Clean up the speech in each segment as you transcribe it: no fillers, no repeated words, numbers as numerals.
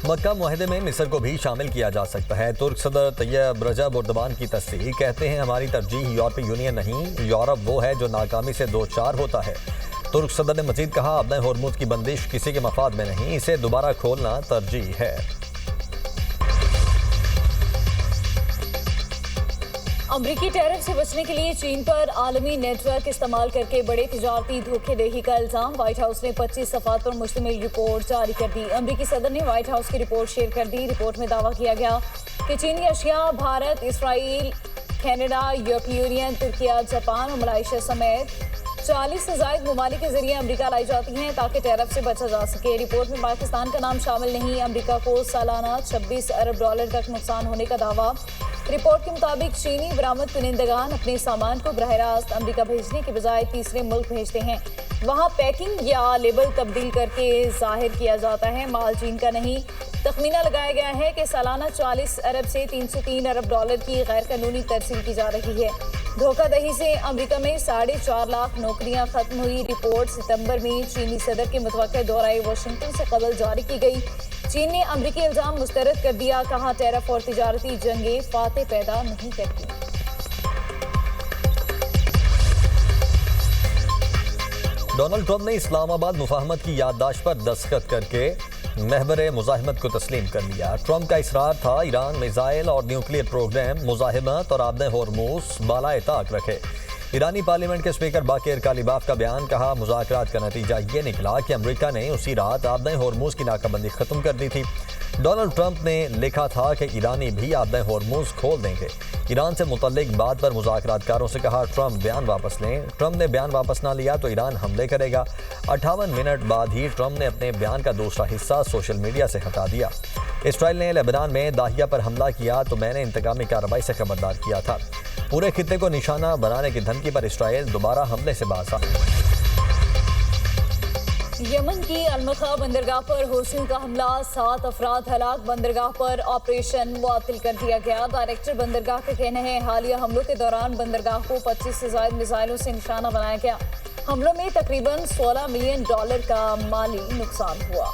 मक्का मुआहदे में मिस्र को भी शामिल किया जा सकता है। तुर्क सदर तैयब रजब एर्दोगान की तस्दीक, कहते हैं हमारी तरजीह यूरोपीय यूनियन नहीं, यूरोप वो है जो नाकामी से दो चार होता है। तुर्क सदर ने मजीद कहा, अपने होर्मुज की बंदिश किसी के मफाद में नहीं, इसे दोबारा खोलना तरजीह है। अमरीकी टैरिफ से बचने के लिए चीन पर आलमी नेटवर्क इस्तेमाल करके बड़े तिजारती धोखेदही का इल्जाम। व्हाइट हाउस ने 25 सफ़ात पर मुश्तमिल रिपोर्ट जारी कर दी। अमरीकी सदर ने व्हाइट हाउस की रिपोर्ट शेयर कर दी। रिपोर्ट में दावा किया गया कि चीनी अशिया भारत, इसराइल, कनाडा, यूरोपीय यूनियन, तुर्किया, जापान और मलेशिया समेत 40 से ज़ायद ममालिक के जरिए अमरीका लाई जाती हैं ताकि टैरिफ से बचा जा सके। रिपोर्ट में पाकिस्तान का नाम शामिल नहीं। अमरीका को सालाना $26 अरब तक नुकसान होने का दावा। रिपोर्ट के मुताबिक चीनी बरामद कुनिंदगान अपने सामान को बराह रास्त अमरीका भेजने के बजाय तीसरे मुल्क भेजते हैं। वहाँ पैकिंग या लेबल तब्दील करके जाहिर किया जाता है माल चीन का नहीं। तखमीना लगाया गया है कि सालाना 40 अरब से $303 अरब की गैर कानूनी तरसील की जा रही है। धोखाधही से अमरीका में 4.5 लाख नौकरियां खत्म हुई। रिपोर्ट सितंबर में चीनी सदर के मुतवक्किल दौरे वाशिंगटन से कबल जारी की गई। चीन ने अमरीकी इल्जाम मुस्तरद कर दिया, कहा टैरिफ और तिजारती जंगें फाते पैदा नहीं करती। डोनाल्ड ट्रंप ने इस्लामाबाद मुफाहमत की याददाश्त पर दस्तखत करके महबर मुजाहिमत को तस्लीम कर लिया। ट्रंप का इसरार था ईरान मिसाइल और न्यूक्लियर प्रोग्राम मुजाहिमत और आबने होर्मुज बालाए ताक रखे। ईरानी पार्लियामेंट के स्पीकर बाकिर कालिबाफ का बयान, कहा मुज़ाकरात का नतीजा ये निकला कि अमेरिका ने उसी रात आबने होर्मुज की नाकाबंदी खत्म कर दी थी। डोनाल्ड ट्रंप ने लिखा था कि ईरानी भी आबने होर्मुज खोल देंगे। ईरान से मुतल्लिक बात पर मुज़ाकरातकारों से कहा ट्रंप बयान वापस लें। ट्रंप ने बयान वापस ना लिया तो ईरान हमले करेगा। 58 मिनट बाद ही ट्रंप ने अपने बयान का दूसरा हिस्सा सोशल मीडिया से हटा दिया। इसराइल ने लेबनान में दाहिया पर हमला किया तो मैंने इंतकामी कार्रवाई से खबरदार किया था। पूरे खित्ते को निशाना बनाने की धमकी पर इसराइल दोबारा हमले से बाज़ आया। यमन की अलमखा बंदरगाह पर हौसियों का हमला, 7 अफराद हलाक। बंदरगाह पर ऑपरेशन मुअत्तल कर दिया गया। डायरेक्टर बंदरगाह का कहना है हालिया हमलों के दौरान बंदरगाह को 25 से ज़ायद मिसाइलों से निशाना बनाया गया। हमलों में तकरीबन $16 मिलियन का माली नुकसान हुआ।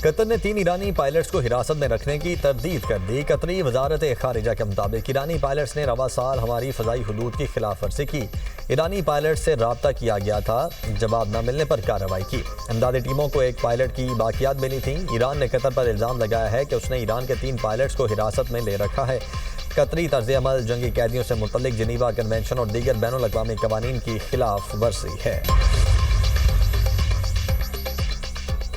कतर ने 3 ईरानी पायलट्स को हिरासत में रखने की तरदीद कर दी। कतरी वजारत खारिजा के मुताबिक ईरानी पायलट्स ने रवा साल हमारी फ़ज़ाई हुदूद की खिलाफ वर्जी की। ईरानी पायलट से रब्ता किया गया था, जवाब न मिलने पर कार्रवाई की। इमदादी टीमों को एक पायलट की बाकियात मिली थी। ईरान ने कतर पर इल्ज़ाम लगाया है कि उसने ईरान के 3 पायलट्स को हिरासत में ले रखा है। कतरी तर्ज़ अमल जंगी कैदियों से मुतल्लिक जिनीवा कन्वेंशन और दीगर बैनुल अक़वामी कवानीन की खिलाफ वर्जी है।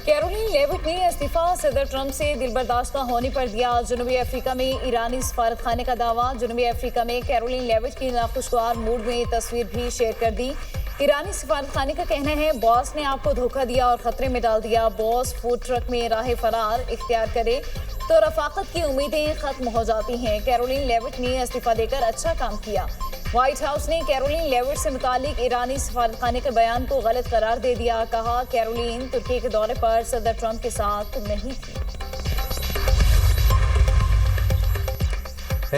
कैरोलिन लेविट ने इस्तीफा सदर ट्रंप से दिलबर्दाश्त होने पर दिया। जनूबी अफ्रीका में ईरानी सफारत खाने का दावा। जनूबी अफ्रीका में कैरोलिन लेविट की नाखुशगवार मूड में तस्वीर भी शेयर कर दी। ईरानी सफारत खाने का कहना है बॉस ने आपको धोखा दिया और खतरे में डाल दिया। बॉस फूड ट्रक में राह फरार इख्तियार करे तो रफाकत की उम्मीदें खत्म हो जाती हैं। कैरोलिन लेविट ने इस्तीफा देकर अच्छा काम किया। व्हाइट हाउस ने कैरोलिन लेविट से मुतालिक ईरानी सफारतखाने के बयान को गलत करार दे दिया। कहा कैरोलिन तुर्की के दौरे पर सदर ट्रंप के साथ नहीं थी।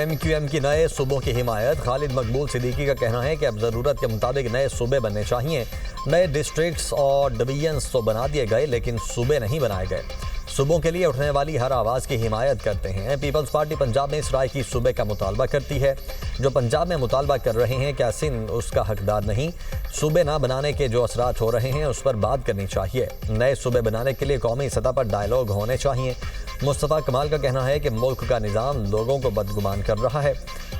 MQM की नए सूबों की हिमायत। खालिद मकबूल सिद्दीकी का कहना है कि अब ज़रूरत के मुताबिक नए सूबे बनने चाहिए। नए डिस्ट्रिक्ट्स और डिवीजन्स तो बना दिए गए लेकिन सूबे नहीं बनाए गए। सूबों के लिए उठने वाली हर आवाज़ की हिमायत करते हैं। पीपल्स पार्टी पंजाब में इस राय की सूबे का मुतालबा करती है। जो पंजाब में मुतालबा कर रहे हैं क्या सिंध उसका हकदार नहीं? सूबे ना बनाने के जो असरात हो रहे हैं उस पर बात करनी चाहिए। नए सूबे बनाने के लिए कौमी सतह पर डायलॉग होने चाहिए। मुस्तफ़ा कमाल का कहना है कि मुल्क का निज़ाम लोगों को बदगुमान कर रहा है।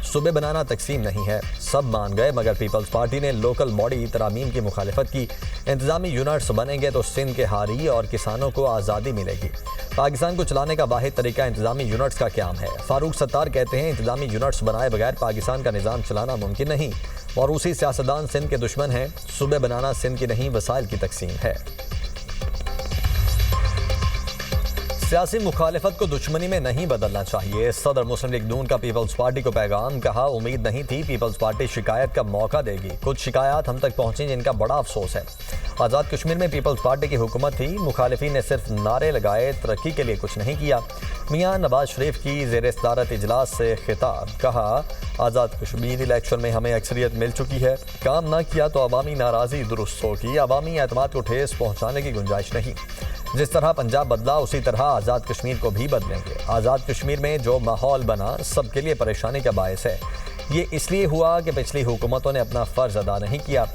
सूबे बनाना तकसीम नहीं है। सब मान गए मगर पीपल्स पार्टी ने लोकल बॉडी तरामीम की मुखालिफत की। इंतजामी यूनिट्स बनेंगे तो सिंध के हारी और किसानों को आज़ादी मिलेगी। पाकिस्तान को चलाने का वाहिद तरीका इंतजामी यूनिट्स का क़याम है। फारूक सत्तार कहते हैं इंतजामी यूनिट्स बनाए बगैर पाकिस्तान का निज़ाम चलाना मुमकिन नहीं और उसी सियासतदान सिंध के दुश्मन हैं। सूबे बनाना सिंध की नहीं वसाइल की तकसीम है। सियासी मुखालिफत को दुश्मनी में नहीं बदलना चाहिए। सदर मुस्लिम लीग नून का पीपल्स पार्टी को पैगाम। कहा, उम्मीद नहीं थी पीपल्स पार्टी शिकायत का मौका देगी। कुछ शिकायत हम तक पहुंची जिनका बड़ा अफसोस है। आज़ाद कश्मीर में पीपल्स पार्टी की हुकूमत थी, मुखालिफिन ने सिर्फ नारे लगाए, तरक्की के लिए कुछ नहीं किया। मियां नवाज शरीफ की ज़ेर सदारत इजलास से खिताब। कहा, आज़ाद कश्मीर इलेक्शन में हमें अक्सरियत मिल चुकी है, काम ना किया तो अवामी नाराज़गी दुरुस्त होगी। अवामी एतमाद को ठेस पहुँचाने की गुंजाइश नहीं। जिस तरह पंजाब बदला उसी तरह आज़ाद कश्मीर को भी बदलेंगे। आज़ाद कश्मीर में जो माहौल बना सबके लिए परेशानी का बायस है। ये इसलिए हुआ कि पिछली हुकूमतों ने अपना फ़र्ज अदा नहीं किया।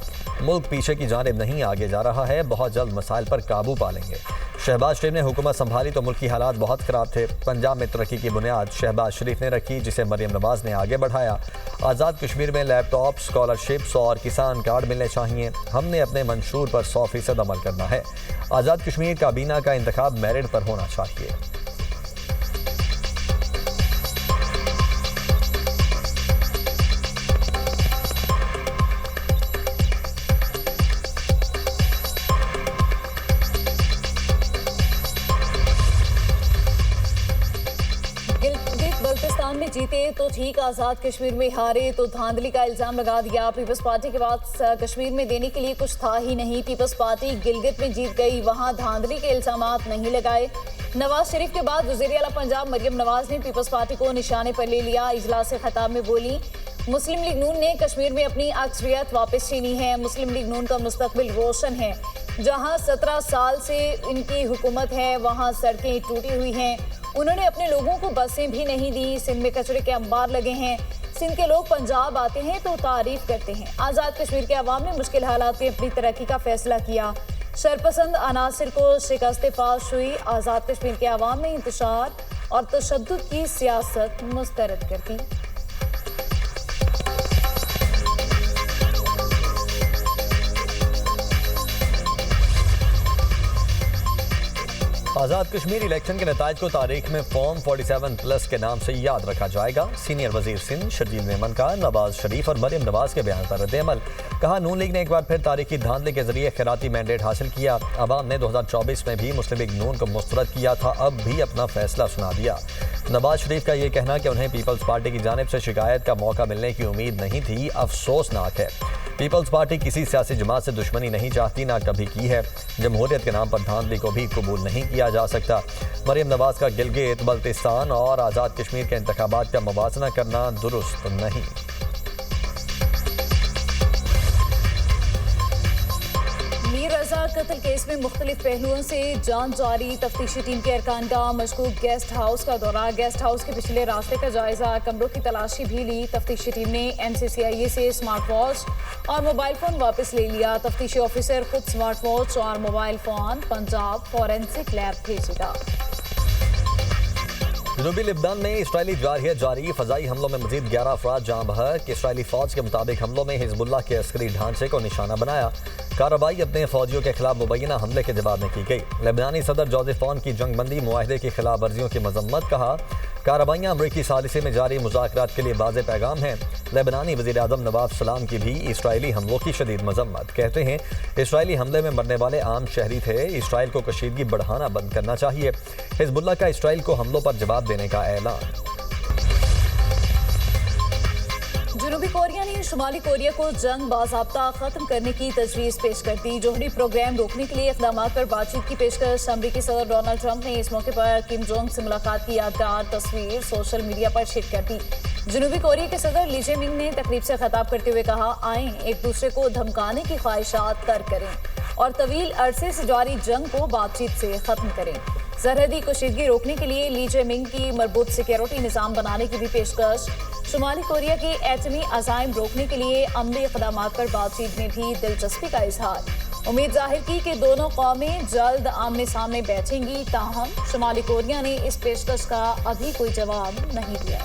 मुल्क पीछे की जानिब नहीं आगे जा रहा है। बहुत जल्द मसाइल पर काबू पा लेंगे। शहबाज शरीफ ने हुकूमत संभाली तो मुल्क की हालात बहुत ख़राब थे। पंजाब में तरक्की की बुनियाद शहबाज शरीफ ने रखी, जिसे मरियम नवाज ने आगे बढ़ाया। आज़ाद कश्मीर में लैपटॉप, स्कॉलरशिप्स और किसान कार्ड मिलने चाहिए। हमने अपने मंशूर पर 100% अमल करना है। आज़ाद कश्मीर काबीना का इंतखाब मेरिट पर होना चाहिए। बल्तिस्तान में जीते तो ठीक, आज़ाद कश्मीर में हारे तो धांधली का इल्जाम लगा दिया। पीपल्स पार्टी के बाद कश्मीर में देने के लिए कुछ था ही नहीं। पीपल्स पार्टी गिलगित में जीत गई, वहां धांधली के इल्जामात नहीं लगाए। नवाज शरीफ के बाद वज़ीर आला पंजाब मरियम नवाज ने पीपल्स पार्टी को निशाने पर ले लिया। इजलास से खिताब में बोली, मुस्लिम लीग नून ने कश्मीर में अपनी अक्सरियत वापस छीनी है। मुस्लिम लीग नून का मुस्तकबिल रोशन है। जहां 17 साल से इनकी हुकूमत है वहां सड़कें टूटी हुई हैं। उन्होंने अपने लोगों को बसें भी नहीं दी। सिंध में कचरे के अंबार लगे हैं। सिंध के लोग पंजाब आते हैं तो तारीफ करते हैं। आज़ाद कश्मीर के अवाम ने मुश्किल हालात में अपनी तरक्की का फैसला किया। शरपसंद अनासिर को शिकस्त फाश हुई। आज़ाद कश्मीर के अवाम ने इंतशार और तशद्दुद की सियासत मुस्तरद कर दी। आज़ाद कश्मीर इलेक्शन के नताइज को तारीख में फॉर्म 47+ के नाम से याद रखा जाएगा। सीनियर वजीर सिंध शर्जील मेमन का नवाज शरीफ और मरियम नवाज के बयान पर रद्द-ए-अमल। कहा, नून लीग ने एक बार फिर तारीखी धांधली के जरिए खैराती मैंडेट हासिल किया। अवाम ने 2024 में भी मुस्लिम लीग नून को मुस्तरद किया था, अब भी अपना फैसला सुना दिया। नवाज शरीफ का ये कहना कि उन्हें पीपल्स पार्टी की जानिब से शिकायत का मौका मिलने की उम्मीद नहीं थी, अफसोसनाक है। पीपल्स पार्टी किसी सियासी जमात से दुश्मनी नहीं चाहती, ना कभी की है। जमहूरियत के नाम पर धांधली को भी कबूल नहीं किया जा सकता। मरियम नवाज का गिलगित बल्तिस्तान और आज़ाद कश्मीर के इंतखाबात का मवाजना करना दुरुस्त नहीं। मीर रजा कत्ल केस में मुख्तलिफ पहलुओं से जांच जारी। तफ्तीशी टीम के अरकान का मशकूक गेस्ट हाउस का दौरा। गेस्ट हाउस के पिछले रास्ते का जायजा, कमरों की तलाशी भी ली। तफ्तीशी टीम ने MCCIA से स्मार्ट वॉच और मोबाइल फ़ोन वापस ले लिया। तफ्तीशी ऑफिसर खुद स्मार्ट वॉच और mobile phone Punjab forensic lab भेजेगा। जनूबी लिब्नान में इसराइली जारहियत जारी। फ़ज़ाई हमलों में मजीद 11 अफराद जाँ बहक। इसराइली फ़ौज के मुताबिक हमलों में हिजबुल्लाह के अस्करी ढांचे को निशाना बनाया। कार्रवाई अपने फौजियों के खिलाफ मुबैना हमले के जवाब में की गई। लेबनानी सदर जोसेफ औन की जंगबंदी मुआहदे की खिलाफ वर्जियों की मजम्मत। कहा, कार्रवाइयाँ अमरीकी सालिसे में जारी मुज़ाकरात के लिए वाज़े पैगाम हैं। लेबनानी वज़ीर आज़म नवाब सलाम की भी इसराइली हमलों की शदीद मजम्मत। कहते हैं, इसराइली हमले में मरने वाले आम शहरी थे। इसराइल को कशीदगी बढ़ाना बंद करना चाहिए। हिजबुल्लाह का इसराइल को हमलों पर जवाब देने का ऐलान। जनूबी कोरिया ने शुमाली कोरिया को जंग बाज़ाब्ता खत्म करने की तजवीज़ पेश कर दी। जोहरी प्रोग्राम रोकने के लिए इक़दामात पर बातचीत की पेशकश। अमरीकी सदर डोनाल्ड ट्रंप ने इस मौके पर किम जोंग से मुलाकात की यादगार तस्वीर सोशल मीडिया पर शेयर कर दी। जनूबी कोरिया के सदर ली जे-मिंग ने तकरीब से खिताब करते हुए कहा, आएं एक दूसरे को धमकाने की ख्वाहिशात तर्क करें और तवील अरसे से जारी जंग को बातचीत से खत्म करें। सरहदी कशीदगी रोकने के लिए ली जे-मिंग की मरबूत सिक्योरिटी निज़ाम बनाने की भी पेशकश। शुमाली कोरिया के एटमी अज़ाइम रोकने के लिए अमली इक़दामात पर बातचीत में भी दिलचस्पी का इजहार। उम्मीद जाहिर की कि दोनों कौमें जल्द आमने सामने बैठेंगी। ताहम शुमाली कोरिया ने इस पेशकश का अभी कोई जवाब नहीं दिया।